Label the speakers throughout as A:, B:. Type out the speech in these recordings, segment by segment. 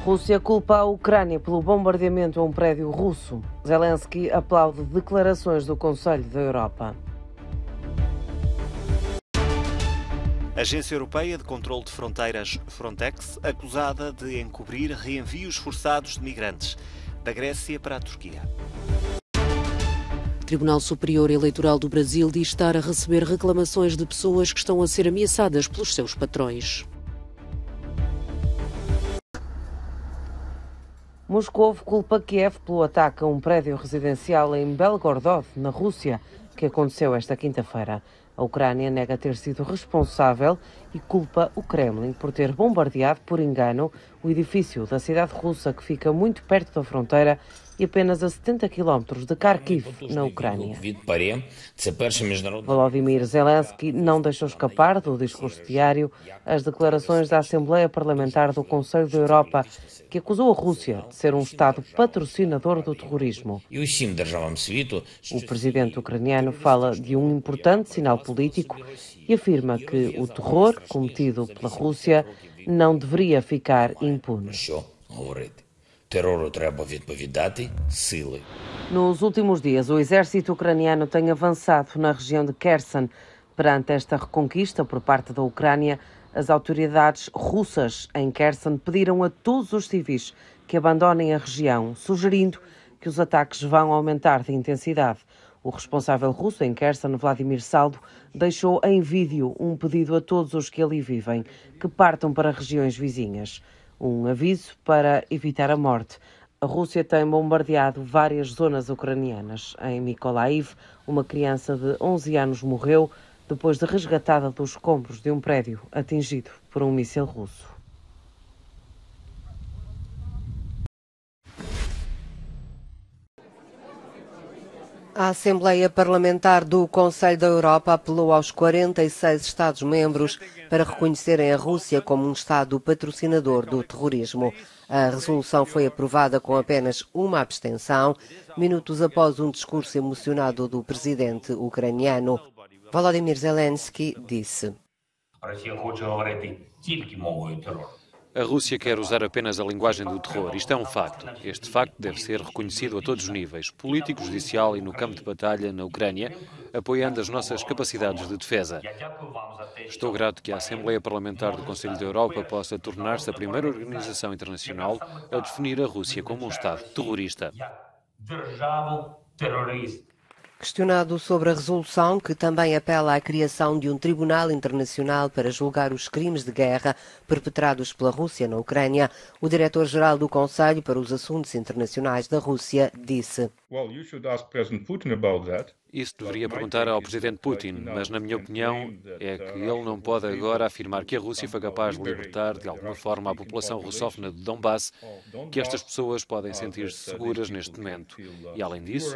A: Rússia culpa a Ucrânia pelo bombardeamento a um prédio russo. Zelensky aplaude declarações do Conselho da Europa.
B: Agência Europeia de Controlo de Fronteiras, Frontex, acusada de encobrir reenvios forçados de migrantes da Grécia para a Turquia.
C: Tribunal Superior Eleitoral do Brasil diz estar a receber reclamações de pessoas que estão a ser ameaçadas pelos seus patrões.
A: Moscou culpa Kiev pelo ataque a um prédio residencial em Belgorod, na Rússia, que aconteceu esta quinta-feira. A Ucrânia nega ter sido responsável e culpa o Kremlin por ter bombardeado por engano o edifício da cidade russa que fica muito perto da fronteira e apenas a 70 km de Kharkiv, na Ucrânia. Volodymyr Zelensky não deixou escapar do discurso diário as declarações da Assembleia Parlamentar do Conselho da Europa, que acusou a Rússia de ser um Estado patrocinador do terrorismo. O presidente ucraniano fala de um importante sinal político e afirma que o terror cometido pela Rússia não deveria ficar impune. Nos últimos dias, o exército ucraniano tem avançado na região de Kherson. Perante esta reconquista por parte da Ucrânia, as autoridades russas em Kherson pediram a todos os civis que abandonem a região, sugerindo que os ataques vão aumentar de intensidade. O responsável russo em Kherson, Vladimir Saldo, deixou em vídeo um pedido a todos os que ali vivem, que partam para regiões vizinhas. Um aviso para evitar a morte. A Rússia tem bombardeado várias zonas ucranianas. Em Mykolaiv, uma criança de 11 anos morreu depois de resgatada dos escombros de um prédio atingido por um míssil russo. A Assembleia Parlamentar do Conselho da Europa apelou aos 46 Estados-membros para reconhecerem a Rússia como um Estado patrocinador do terrorismo. A resolução foi aprovada com apenas uma abstenção, minutos após um discurso emocionado do presidente ucraniano. Volodymyr Zelensky disse:
D: A Rússia quer usar apenas a linguagem do terror. Isto é um facto. Este facto deve ser reconhecido a todos os níveis, político, judicial e no campo de batalha na Ucrânia, apoiando as nossas capacidades de defesa. Estou grato que a Assembleia Parlamentar do Conselho da Europa possa tornar-se a primeira organização internacional a definir a Rússia como um Estado terrorista.
A: Questionado sobre a resolução, que também apela à criação de um tribunal internacional para julgar os crimes de guerra perpetrados pela Rússia na Ucrânia, o diretor-geral do Conselho para os Assuntos Internacionais da Rússia disse:
D: Isso deveria perguntar ao presidente Putin, mas na minha opinião é que ele não pode agora afirmar que a Rússia foi capaz de libertar de alguma forma a população russófona de Donbass, que estas pessoas podem sentir-se seguras neste momento. E além disso,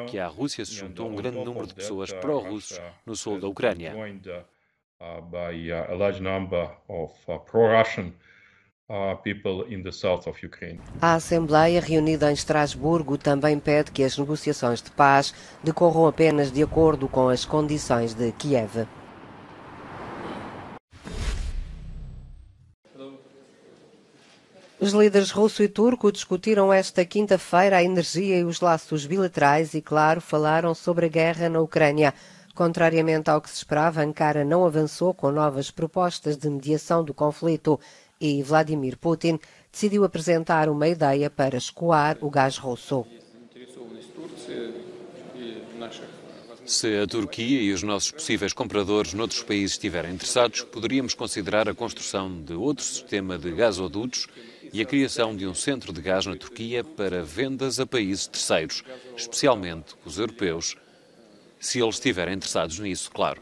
D: que à Rússia se juntou um grande número de pessoas pró-russos no sul da Ucrânia.
A: A Assembleia, reunida em Estrasburgo, também pede que as negociações de paz decorram apenas de acordo com as condições de Kiev. Os líderes russo e turco discutiram esta quinta-feira a energia e os laços bilaterais e, claro, falaram sobre a guerra na Ucrânia. Contrariamente ao que se esperava, Ankara não avançou com novas propostas de mediação do conflito e Vladimir Putin decidiu apresentar uma ideia para escoar o gás russo.
D: Se a Turquia e os nossos possíveis compradores noutros países estiverem interessados, poderíamos considerar a construção de outro sistema de gasodutos e a criação de um centro de gás na Turquia para vendas a países terceiros, especialmente os europeus, se eles estiverem interessados nisso, claro.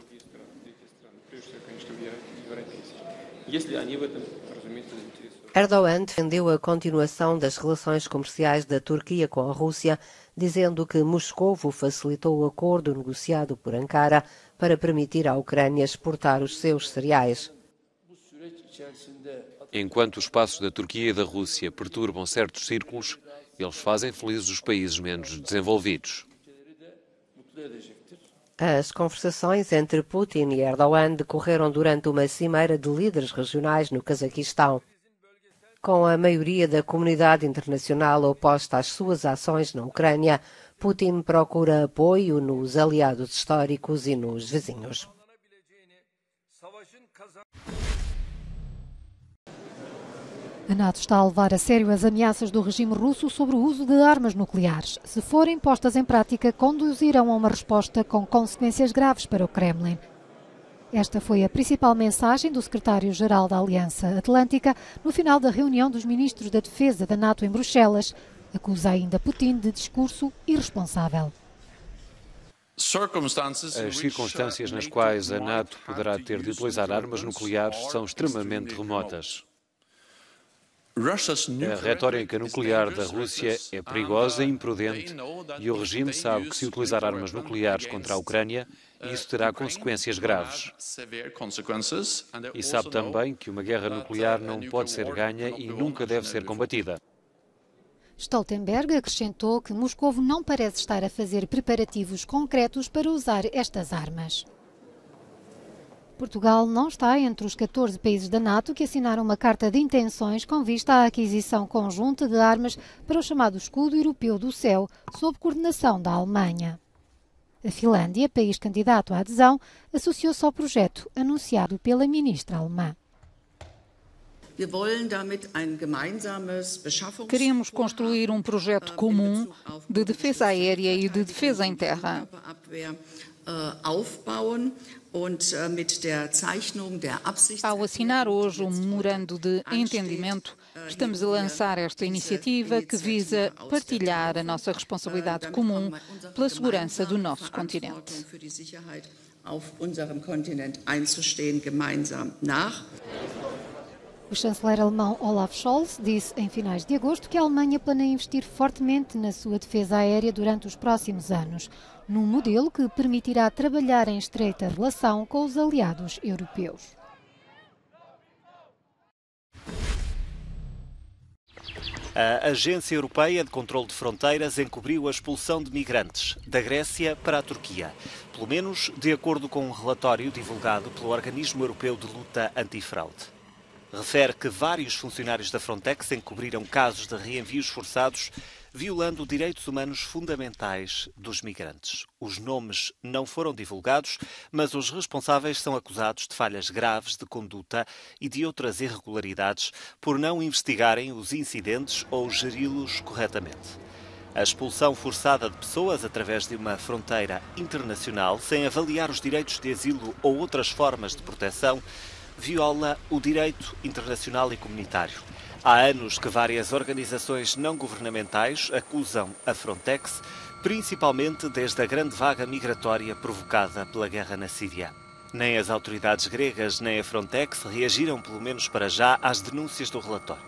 A: Erdogan defendeu a continuação das relações comerciais da Turquia com a Rússia, dizendo que Moscovo facilitou o acordo negociado por Ankara para permitir à Ucrânia exportar os seus cereais.
D: Enquanto os passos da Turquia e da Rússia perturbam certos círculos, eles fazem felizes os países menos desenvolvidos.
A: As conversações entre Putin e Erdogan decorreram durante uma cimeira de líderes regionais no Cazaquistão.
E: Com a maioria da comunidade internacional oposta às suas ações na Ucrânia, Putin procura apoio nos aliados históricos e nos vizinhos.
F: A NATO está a levar a sério as ameaças do regime russo sobre o uso de armas nucleares. Se forem postas em prática, conduzirão a uma resposta com consequências graves para o Kremlin. Esta foi a principal mensagem do secretário-geral da Aliança Atlântica no final da reunião dos ministros da Defesa da NATO em Bruxelas. Acusa ainda Putin de discurso irresponsável.
D: As circunstâncias nas quais a NATO poderá ter de utilizar armas nucleares são extremamente remotas. A retórica nuclear da Rússia é perigosa e imprudente e o regime sabe que se utilizar armas nucleares contra a Ucrânia, isso terá consequências graves. E sabe também que uma guerra nuclear não pode ser ganha e nunca deve ser combatida.
F: Stoltenberg acrescentou que Moscovo não parece estar a fazer preparativos concretos para usar estas armas. Portugal não está entre os 14 países da NATO que assinaram uma carta de intenções com vista à aquisição conjunta de armas para o chamado Escudo Europeu do Céu, sob coordenação da Alemanha. A Finlândia, país candidato à adesão, associou-se ao projeto anunciado pela ministra alemã.
G: Queremos construir um projeto comum de defesa aérea e de defesa em terra. Ao assinar hoje o memorando de entendimento, estamos a lançar esta iniciativa que visa partilhar a nossa responsabilidade comum pela segurança do nosso continente.
F: O chanceler alemão Olaf Scholz disse em finais de agosto que a Alemanha planeia investir fortemente na sua defesa aérea durante os próximos anos, num modelo que permitirá trabalhar em estreita relação com os aliados europeus.
B: A Agência Europeia de Controlo de Fronteiras encobriu a expulsão de migrantes da Grécia para a Turquia, pelo menos de acordo com um relatório divulgado pelo Organismo Europeu de Luta Antifraude. Refere que vários funcionários da Frontex encobriram casos de reenvios forçados, violando direitos humanos fundamentais dos migrantes. Os nomes não foram divulgados, mas os responsáveis são acusados de falhas graves de conduta e de outras irregularidades por não investigarem os incidentes ou geri-los corretamente. A expulsão forçada de pessoas através de uma fronteira internacional, sem avaliar os direitos de asilo ou outras formas de proteção, viola o direito internacional e comunitário. Há anos que várias organizações não governamentais acusam a Frontex, principalmente desde a grande vaga migratória provocada pela guerra na Síria. Nem as autoridades gregas nem a Frontex reagiram, pelo menos para já, às denúncias do relatório.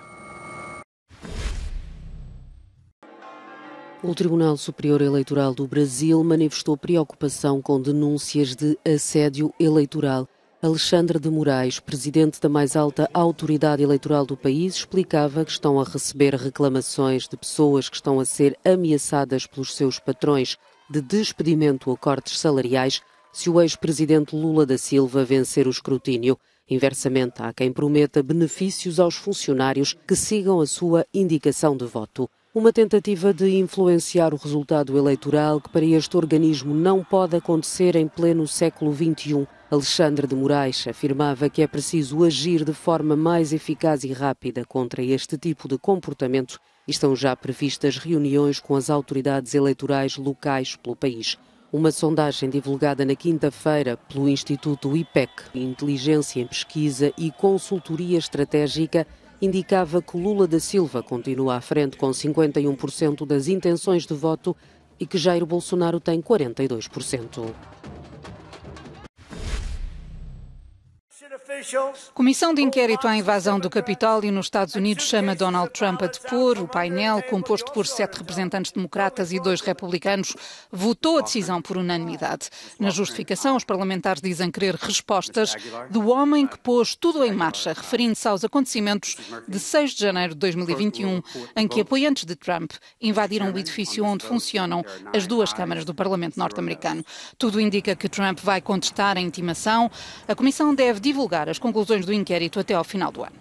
C: O Tribunal Superior Eleitoral do Brasil manifestou preocupação com denúncias de assédio eleitoral. Alexandre de Moraes, presidente da mais alta autoridade eleitoral do país, explicava que estão a receber reclamações de pessoas que estão a ser ameaçadas pelos seus patrões de despedimento ou cortes salariais se o ex-presidente Lula da Silva vencer o escrutínio. Inversamente, há quem prometa benefícios aos funcionários que sigam a sua indicação de voto. Uma tentativa de influenciar o resultado eleitoral que para este organismo não pode acontecer em pleno século XXI. Alexandre de Moraes afirmava que é preciso agir de forma mais eficaz e rápida contra este tipo de comportamento e estão já previstas reuniões com as autoridades eleitorais locais pelo país. Uma sondagem divulgada na quinta-feira pelo Instituto IPEC, Inteligência em Pesquisa e Consultoria Estratégica, indicava que Lula da Silva continua à frente com 51% das intenções de voto e que Jair Bolsonaro tem 42%.
G: Comissão de inquérito à invasão do Capitólio nos Estados Unidos chama Donald Trump a depor. O painel, composto por 7 representantes democratas e 2 republicanos, votou a decisão por unanimidade. Na justificação, os parlamentares dizem querer respostas do homem que pôs tudo em marcha, referindo-se aos acontecimentos de 6 de janeiro de 2021, em que apoiantes de Trump invadiram o edifício onde funcionam as 2 câmaras do Parlamento norte-americano. Tudo indica que Trump vai contestar a intimação. A Comissão deve divulgar as conclusões do inquérito até ao final do ano.